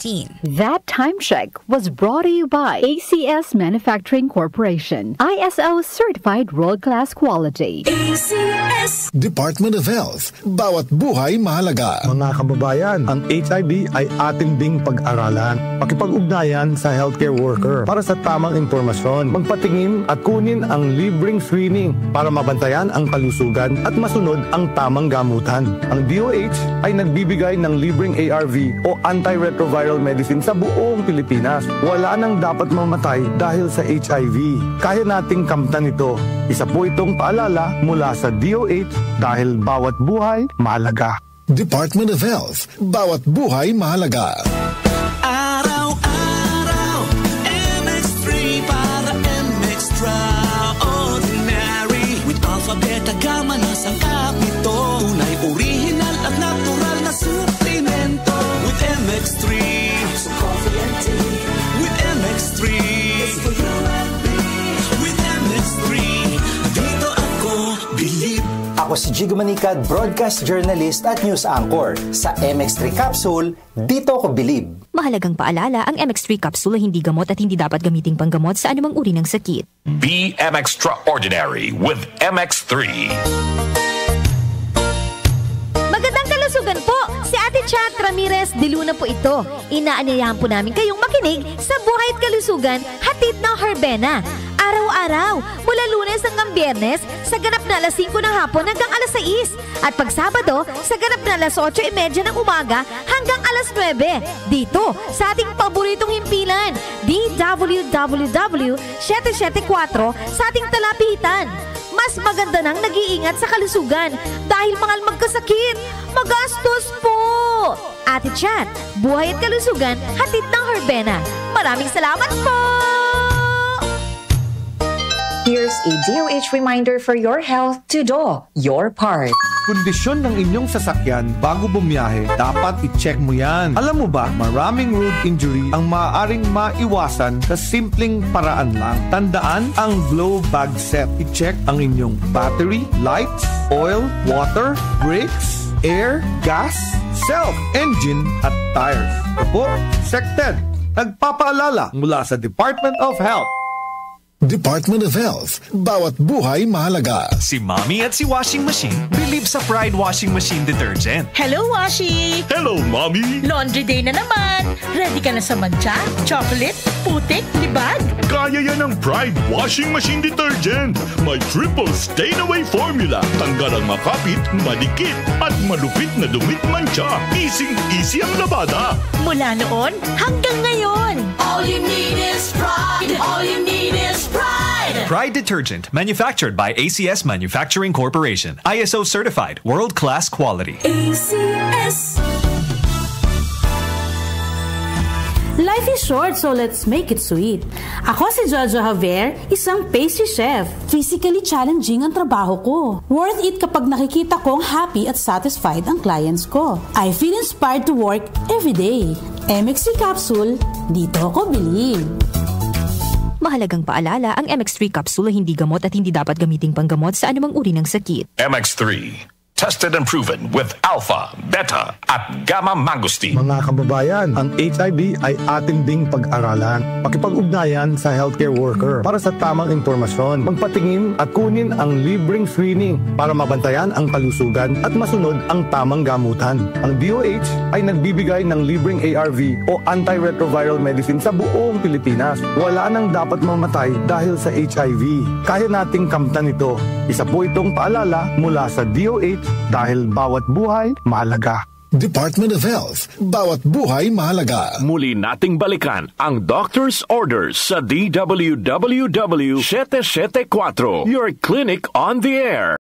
That time check was brought to you by ACS Manufacturing Corporation. ISO certified world-class quality. ACS Department of Health. Bawat buhay mahalaga. Mga kababayan, ang HIV ay ating ding pag-aralan. Pakipag-ugnayan sa healthcare worker para sa tamang impormasyon. Magpatingin at kunin ang libreng screening para mabantayan ang kalusugan at masunod ang tamang gamutan. Ang DOH ay nagbibigay ng libreng ARV o antiretroviral medicine sa buong Pilipinas. Wala nang dapat mamatay dahil sa HIV. Kaya nating kamtan ito. Isa po itong paalala mula sa DOH dahil bawat buhay mahalaga. Department of Health. Bawat buhay mahalaga. Araw-araw MX3 para MX-Traordinary. With Alpha Beta Gamma na sangkap ito. Tunay, original at natural na suplemento. With MX3 so coffee and tea. With MX3 it's for you and me. With MX3 dito ako believe. Ako si Jigo Manicad, broadcast journalist at news anchor. Sa MX3 Capsule, dito ako believe. Mahalagang paalala, ang MX3 capsule ay hindi gamot at hindi dapat gamiting panggamot sa anumang uri ng sakit. Be MX-Traordinary with MX3. Magandang kalusugan po! Si Ate Chat Ramirez de Luna po ito. Inaanyayahan po namin kayong makinig sa Buhay at Kalusugan, hatid ng Herbena. Araw-araw, mula Lunes hanggang Biyernes, sa ganap na alas 5 ng hapon hanggang alas 6. At pag Sabado, sa ganap na alas 8:30 ng umaga hanggang alas 9. Dito, sa ating paboritong himpilan, DWWW 774 sa ating talapitan. Mas maganda nang nag-iingat sa kalusugan dahil mahal magkasakit. Magastos po! Ate Chat, Buhay at Kalusugan, hatid ng Herbena. Maraming salamat po! Here's a DOH reminder for your health to do your part. Kondisyon ng inyong sasakyan bago bumiyahe, dapat i-check mo yan. Alam mo ba, maraming road injury ang maaaring maiwasan sa simpleng paraan lang. Tandaan ang glow bag set. I-check ang inyong battery, lights, oil, water, brakes, air, gas, self, engine, at tires. Opo, SecTed. Nagpapaalala mula sa Department of Health. Department of Health. Bawat buhay mahalaga. Si Mommy at si Washing Machine believe sa Pride Washing Machine Detergent. Hello, Washi! Hello, Mommy! Laundry day na naman! Ready ka na sa mancha, chocolate, putik, libag? Kaya yan ang Pride Washing Machine Detergent. May triple stain-away formula. Tanggal ang makapit, madikit, at malupit na dumit mancha. Easy ang labada. Mula noon hanggang ngayon. All you need is pride. All you need is pride. Pride Detergent, manufactured by ACS Manufacturing Corporation. ISO certified, world-class quality. ACS. Life is short, so let's make it sweet. Ako si Jojo Javier, isang pastry chef. Physically challenging ang trabaho ko. Worth it kapag nakikita kong happy at satisfied ang clients ko. I feel inspired to work every day. MX3 Capsule, dito ako believe. Mahalagang paalala, ang MX3 capsule ay hindi gamot at hindi dapat gamiting panggamot sa anumang uri ng sakit. MX3. Tested and proven with Alpha, Beta, at Gamma Mangosteen. Mga kababayan, ang HIV ay ating ding pag-aralan. Pakipag-ugnayan sa healthcare worker para sa tamang impormasyon. Magpatingin at kunin ang libreng screening para mabantayan ang kalusugan at masunod ang tamang gamutan. Ang DOH ay nagbibigay ng libreng ARV o antiretroviral medicine sa buong Pilipinas. Wala nang dapat mamatay dahil sa HIV. Kaya nating kamtan ito. Isa po itong paalala mula sa DOH dahil bawat buhay mahalaga. Department of Health. Bawat buhay mahalaga. Muli nating balikan ang doctor's orders sa DWWW 774, your clinic on the air.